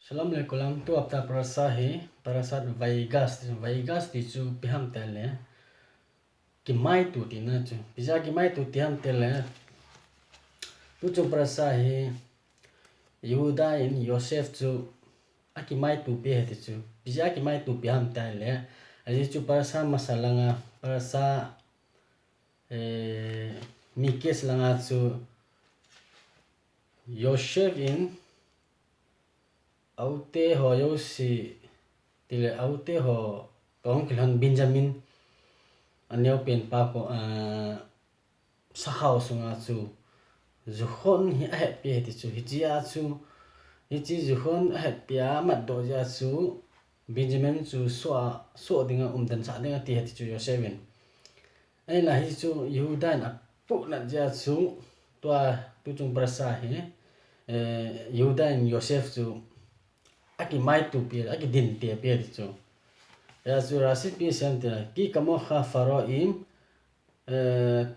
Shalom alaikum tu apta parasa hi parasat Vegas ti chu piham tele ki mai tu ti na chu pija ki mai tu ti ham tele tu chu parasa hi Yehuda in Yosef chu aki mai tu pi he chu pija ki mai tu piham tele aji chu parasa masalanga parasa mikes langa chu Yosef in aute ho yosi tile aute ho kong kilan Benjamin anyo pen pa ko sahau sunga chu zuhon hi a het pi ti chu hijia chu hichi zuhon a het pia mat do ja chu Benjamin chu so dinga dan sa dinga ti het chu Yoseven ai la hi chu Yehudan a pu na ja chu tua tu chung prasa hi Yehudan Yosef chu aki mai tu pi aki din te pi ti chu ya chu rasi pi sem te ki kamo kha faro im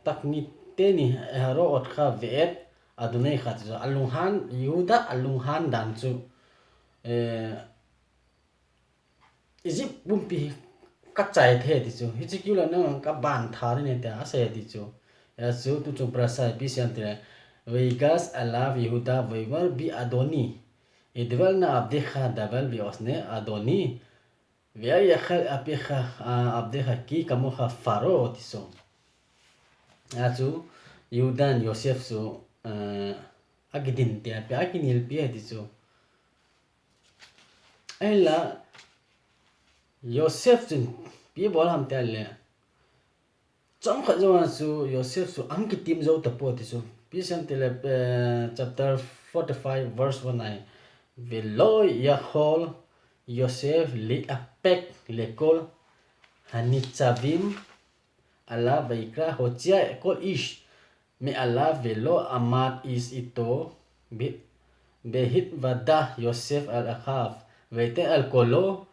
takni te ni haro ot kha vet adunai kha chu alunghan Yehuda alunghan dan chu Egypt bumpi ka chai the ti chu hi chi kula na ka ban tha ne te a se ti chu ya chu tu chu prasa pi sem te Vegas alav Yehuda vevar bi adoni idwal na abdecha daval bi osne adoni via yakhal apecha abdecha ki kamocha faro tiso achu Yudan Yosef su agidin te pe akinil pe tiso ela Yosef jin pi bol ham te le chom kha zo su Yosef su am ki tim zo ta po tiso pi sam te le chapter 45 verse 19 Velo Yahol Yosef li apek lekol hanitzavim ala vaikra hotia kol ish me ala velo amat is ito behit vada Yosef al achav veite al kolo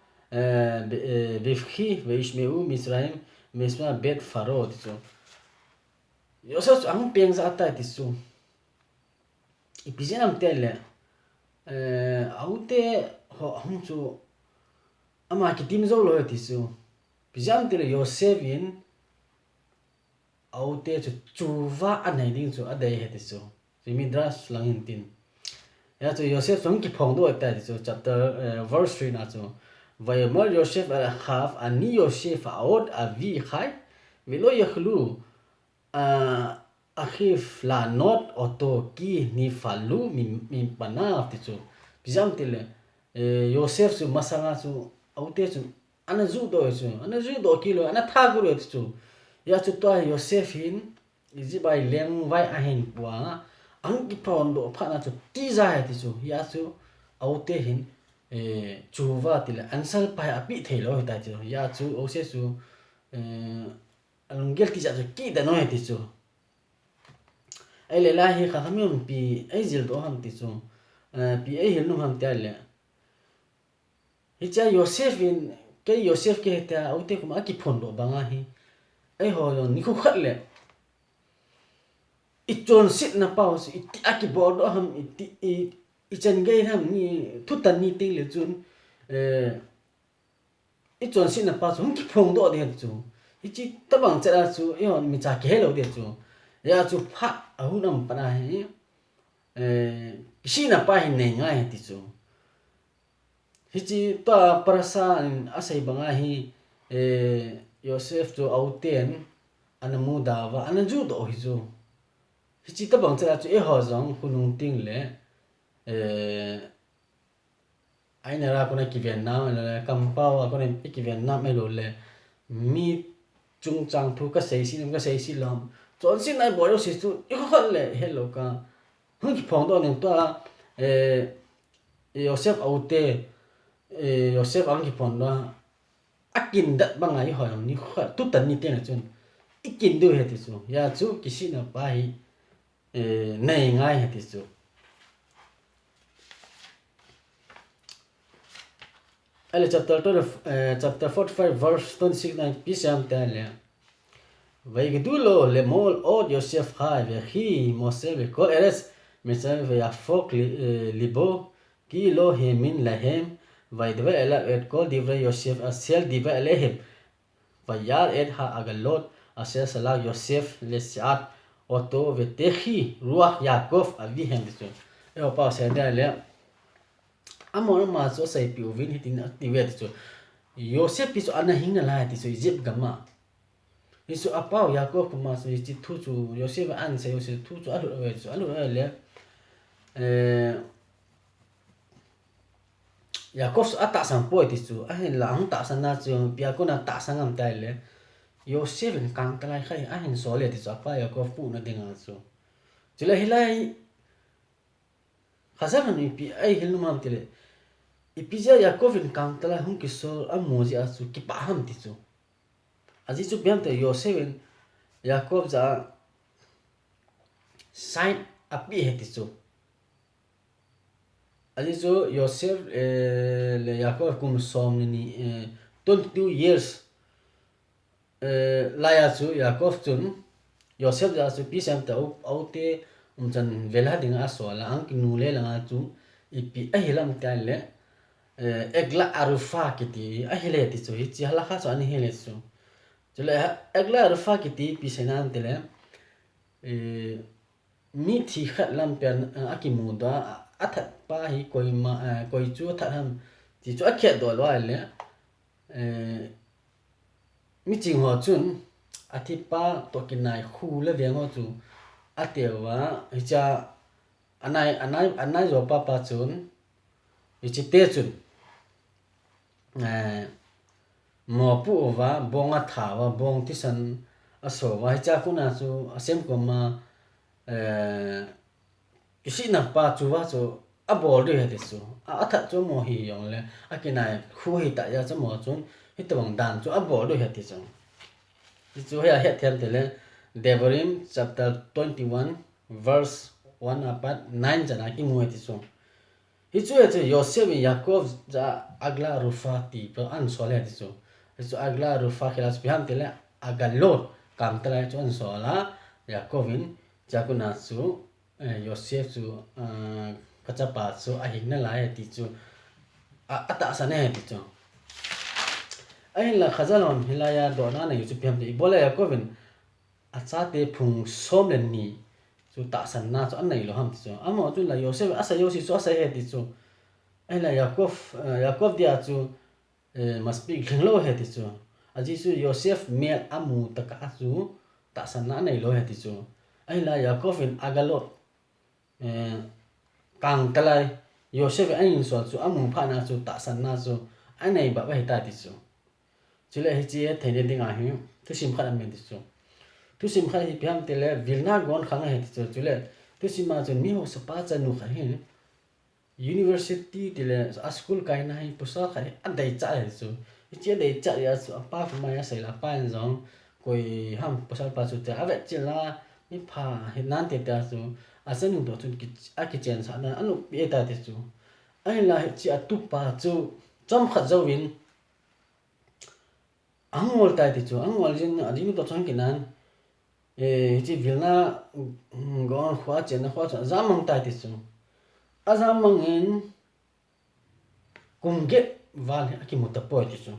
bifchi veishmeu Misraim mesma bet faro tiso Yosef ang peng sa ata tiso ipisinam tele aute ho hamchu ama ki tim zo lo tisu pijam tele Yosefin aute chu chuwa anai ding chu adai he tisu simidras langin tin ya chu Yosef song ki phong do ta tisu chapter verse 3 na chu vayamar Yosef al khaf ani Yosef aod avi khai velo yakhlu akhif la not oto ki ni falu mi panaf tisu pijam tele Yosef su masanga su aute su ana zu do kilo ana thaguro tisu ya chu to Yosef hin izibai leng vai ahin puwa ang ki pon do phana chu ti za he tisu ya chu aute hin chuwa tile ansal pa api thelo ta chu ya chu ose su alungel ti ja chu ki da no he tisu ai le la hi kha hamium pi ai zil do ham ti chu pi ai hil nu ham ta le hi cha Yosef in ke Yosef ke ta aute kuma ki phon do banga hi ai ho yo ni khu khat le I chon sit na pau si ti aki bo do ham I chan gei ham ni thu tan ni ting le chun I chon sit na pa chu ki phon do de chu hi chi ta bang cha chu yo mi cha ke lo de chu ya chu pha ahu nam pana hi si na pa hi nei ngai ti chu hi chi ta parasa asai banga hi Yosef chu auten anamu dawa anaju do hi chu hi chi ta bang cha chu e ho zong hunung ting le aina ra ko na ki Vietnam le kampao ko na ki Vietnam me lo le mi chung chang thu ka sei si lam chon sin nai bo yo si chu I khol le hello ka hung ki phong do nen to Yosef aute Yosef ang ki phong do akin dat bangai ho ni kha tu tan ni te na chun ikin do he ti chu ya chu ki si na pa hi nei ngai he ti chu ale chapter 45 verse 26 na pisam ta le Vaigedulo le mol od Yosef khai ve khi Mose ve kol eres mesal ve afok libo ki lo hemin la hem vai deva ela et kol divra Yosef a sel diva ele hem vai yar et ha agalot asel sala Yosef le siat oto ve tehi ruach Yaakov avi hem disu e opa se da le amor ma so sai pi uvin hitin active disu Yosef piso ana hinga la disu Egypt gama isu apau Yaakov ma so ji thu chu Yosef an se Yosef thu chu alu le Yaakov ata sang poi disu ahin lang ta sang na chu pia ko na ta sang am tai le Yosef in kang talai khai ahin so le disu apa Yaakov pu na dinga chu chula hilai khazan ni pi ai hilnu mam tile ipija Yaakov in kang talai hung ki so amoji asu ki pa ham disu aji chu biam te Yosef in Yaakov za side api he disu aji chu Yosef le Yaakov kum som ni 22 years laya chu Yaakov chun Yosef za chu pi sam ta autte chan vela ding a so la ang nu le la chu ipi a hilam ta le egla arufa kiti a hele ti chu hi chi hala kha so ani hele chu chule egla arufa kiti pi senan te le mi thi khat lam pen akimu da athat pa hi koi chu that ham ti chu a khet do lo le mi ching ho chun athi pa to kinai khu le ve ngo chu atewa hicha anai zo pa chun hichi te chun mo pu wa bonga tha wa bong ti san aso wa hicha kuna chu asem ko ma kisi na pa chu wa chu abol de he chu atha chu mo hi yong le akinai khu hi ta ya chu mo chun hitawang dan chu abol de he ti chu chu ya he them te le Devarim chapter 21 verse 1 apat 9 jana ki mu ti chu hi chu Yosef Yaakov za agla rufati pro an sole ti chu chu agla rufa khilas biham te le agalot kam tala chu an sola Yaakovin jakuna chu Yosef chu kachapa chu a hingna la ti chu ata sane ti chu ai la khazalon hilaya do na ne chu biham te ibola Yaakovin achate phung som len ni chu ta san na chu an nei lo ham chu amo chu la Yosef asa Yosef chu asa he ti chu ai la Yaakov dia chu must be lo he ti chu aji chu Yosef mel amu taka chu ta san na nei lo he ti chu ai la Yaakov in agalot kang talai Yosef ain so chu amu pha na chu ta san na chu ai nei ba he ta ti chu chule hi chi thene ding a hi tu sim kha men ti chu tu sim kha hi piam te le vilna gon khang he ti chu chule tu sim ma chu mi ho sa pa cha nu kha hi university te le a school kai na hi pusa kha hi adai cha he chu chi dai cha ya chu pa fa ma ya sai la pa zong koi ham pusa pa chu te ave chi la mi pha he nan te ta chu asan nu do chu ki a ki chen sa na anu pe ta te chu ai la chi atu pa chu chom kha zo win angol ta te chu angol jin adin to chang ki nan chi vilna gon khwa chen na khwa zamang ta ti chu azamang in kumget wal ki mutapo ti chu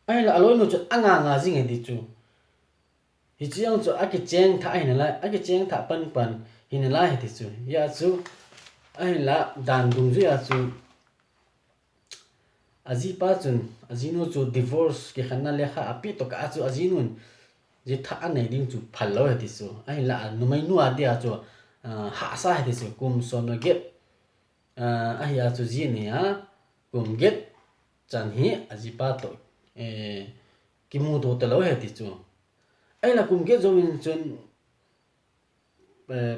ai la aloi no chu anga jing en ti chu hi chiang chu aki cheng tha ai na la aki cheng tha pan hin la he ti chu ya chu ai la dan dung ju ya chu aji pa chun ajino chu divorce ke khanna lekha api to ka chu ajinun je tha anei ding chu phalo he ti chu ai la nu mai nu adia chu ha sa he ti chu kum so no get ai ya chu ji ne a kum get chan hi aji pa to ki mu do te lo he ti chu ai la kum get zo min chun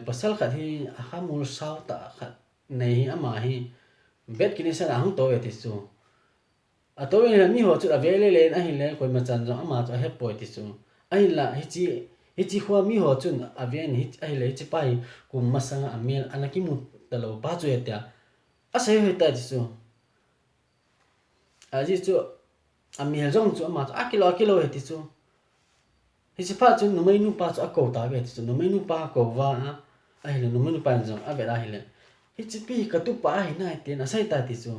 pasal khat hi hamul saw ta khat nei ama hi bet kini sa hang to he ti chu atoy mi ho chu avele le na hi le koi ma chan zo ama chu he poi ti chu ai la hi chi khwa mi ho chun aven hi ai le chi pai kum masanga amel anaki mu talo ba chu etia ase he ta ti chu aji chu amel jong chu ama akilo he ti chu hi chi pa chu no mai nu pa chu ko ta ve ti chu no mai nu pa ko wa ai le no mai nu pa jong ave la hi le hi chi pi ka tu pa hi na te na sai ta ti chu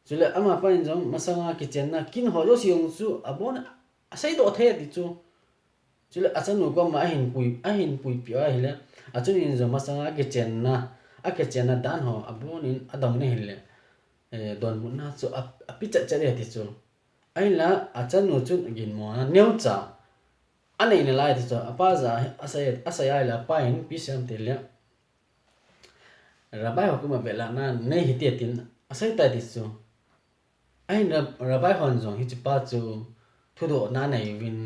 chule ama pa in jong masanga ki chen na kin ho yo siung chu abon sai do the ti chu chule achan nu ko ma hin pui pi a hile achan in jong masanga ki chen na a ke chen na dan ho abon in adong ne hile don mun na chu a pi cha cha ti chu ai la achan nu chu gin mo na neu cha anei ne lai ti chu apa za asai ai la pa in pi sam te le rabai ho kuma bela na nei hi ti tin asai ta ti chu ai na rabai hon jong hi chi pa chu thu do na nei win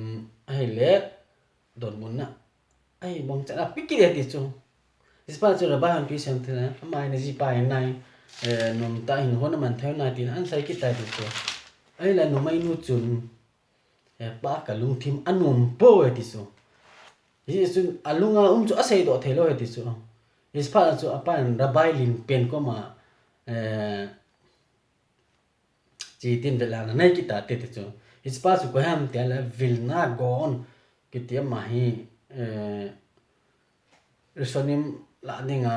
ai le don mun na ai bong cha pi ki ti chu hi pa chu rabai hon pi sam te na mai ne ji pa nai nom ta hin hon man theu na tin an sai ki ta ti chu ai la no mai nu chun pa ka lung thim anum po ti chu hi chu alunga chu asai do thelo ti chu ispa chu apan rabai lin pen ko ma chi tin vela na nei ki ta te chu ispa chu ko ham te la vilna gon ki te ma hi resonim la ninga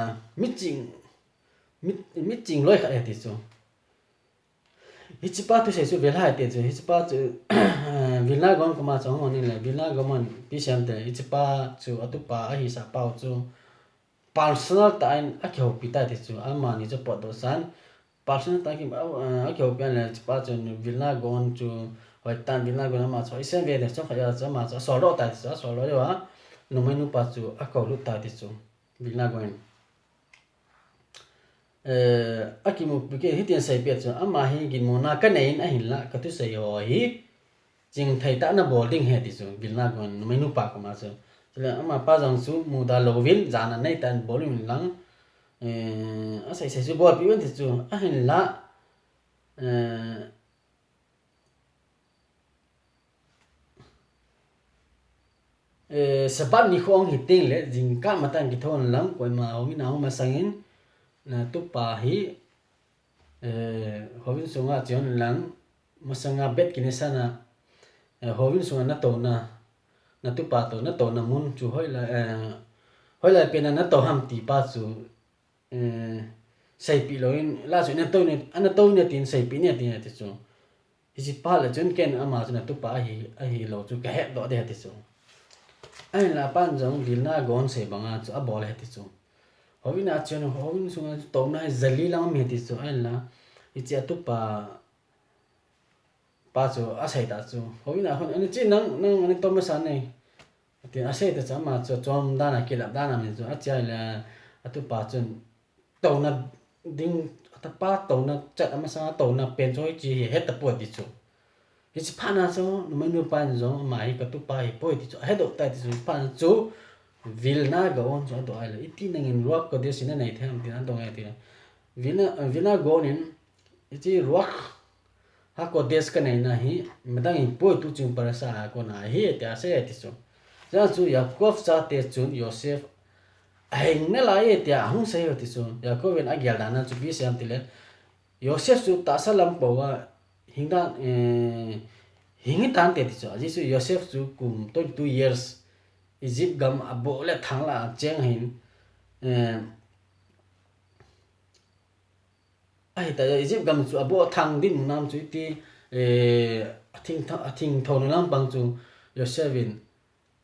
miching loi kha ti chu hichipa tu se chu vela te chu hichipa chu vilna gon ko ma chong on ni la vilna gon pi sam te hichipa chu atupa a hi sa pau chu personal time a kyo pita ti chu ama ni chu pod san personal time a kyo pian le pa chu vilna gon chu hoi tan vilna gon ma chu isen ve de chu kha ya chu ma chu so lo ta chu so lo yo a no mai nu pa chu a ko lu ta ti chu vilna gon a ki mu ke hi tian sai pe chu ama hi gin mo na ka nei a hin la ka tu sai ho hi jing thai ta na boarding he ti chu vilna gon no mai nu pa ko ma chu chile ama pa jang su mu da lovin jana nei tan bolin lang a sai sai su bo pi wen ti chu a hin la sabat ni khong hi ting le jing ka ma tan ki thon lang koi ma ho mi na ho ma sangin na tu pa hi hovin sunga chion lang masanga bet kini sana hovin sunga na to na tu pa to na to na mun chu hoi la pe na to ham ti pa chu sai pi loin la chu na to ne ana to ne tin sai pi ne tin ti chu hi pa la chun ken ama chu na tu pa hi lo chu ka he do de ti chu ai la pan jong vilna gon se banga chu a bol he ti chu hovin a chen hovin sunga to na zali lang me ti chu ai la ichi tu pa chu a sai ta chu hovin a hon ani chi nang ani to ma sa nei tin a sei ta chama chu chom da na ki la da na me chu a chai la atu pa chun to na ding ta pa to na chat ama sa to na pen choi chi he ta po ti chu hi chi pa na chu no mai nu pan zo mai ka tu pa hi po ti chu he do ta ti chu pa chu vilna go on chu do ai la iti nang in rock ko de sin nei them tin an do ngai ti vilna go nin iti rock ha ko des ka nei na hi medang in po tu chung para sa ko na hi ta se ti chu ja chu yakov cha te chun yosef heng ne la ye tia hung se yo ti chu yakov en agyal dana chu bi sem ti le yosef chu ta salam po wa hingdan hingi tan te ti chu ji chu yosef chu kum 22 years Egypt gam abo le thang la cheng hin ai ta Egypt gam chu abo thang din nam chu ti athing thon lam bang chu yosefin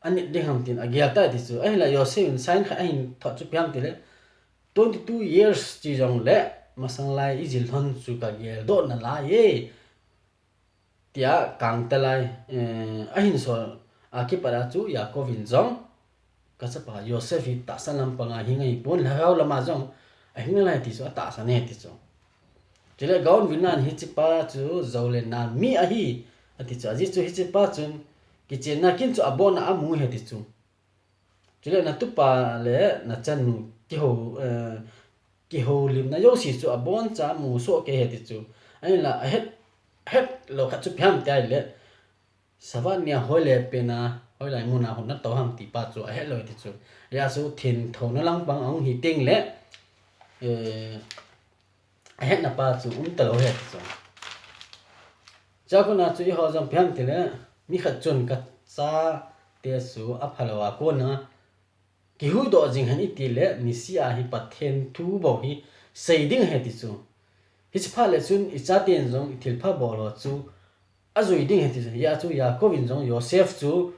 ani de ham tin agia ta ti chu ai la yosefin sign kha ai tho chu pyam ti le 22 years chi jong le masang lai izil thon chu ka gel do na la ye tia kang ta lai ahin so aki para chu yakovin jong ka sa pa yosefi ta salam pa nga hingai pon la haw lama jong ahin lai ti chu ta sa ne ti chu chile gaun vinan hi chi pa chu zole na mi a hi ati chu ji chu hi chi pa chun ki chen na kin chu abona amu he ti chu chile na tu pa le na chan ki ho lim na yo si chu abon cha mu so ke he ti chu ai la het lo kha chu pyam tai le savania hole pe na hoi lai mu na hon na to ham ti pa chu a he lo ti chu ya su thin tho na lang pang ong hi ting le a het na pa chu ta lo he chu cha ko na chu ho jam pyam ti le mi kha chun ka cha te su a phalawa ko na ki hui do jing han itile nisia hi pathen thu bo hi seiding he ti chu hi pha le chun I cha ten jong ithil pha bo lo chu azui ding he ti chu ya chu Yaakov in jong Joseph chu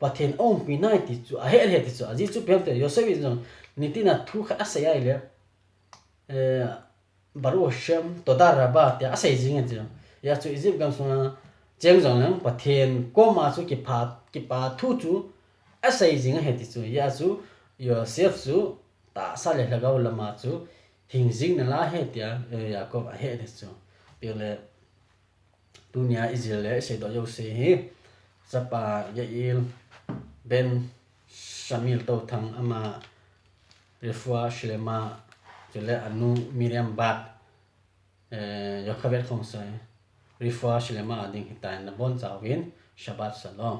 pathen om pi nai ti chu a he ti chu aji chu pem te Joseph in jong nitina thu kha asa ya ile baru shem to da ra ba te asa jing he ya chu Egypt gam sona cheng jong lang pathen ko ma chu ki pa thu chu asa jing he ti chu ya chu Joseph chu ta sa le la ga lama chu thing jing na la he tia Yaakov a he de chu pele dunia Israel le se do yo se hi chapa Yael ben Samuel to thang ama refua shlema chule anu Miriam bat Yochebed khong sai refua shlema ading hitai na bon chawin Shabbat shalom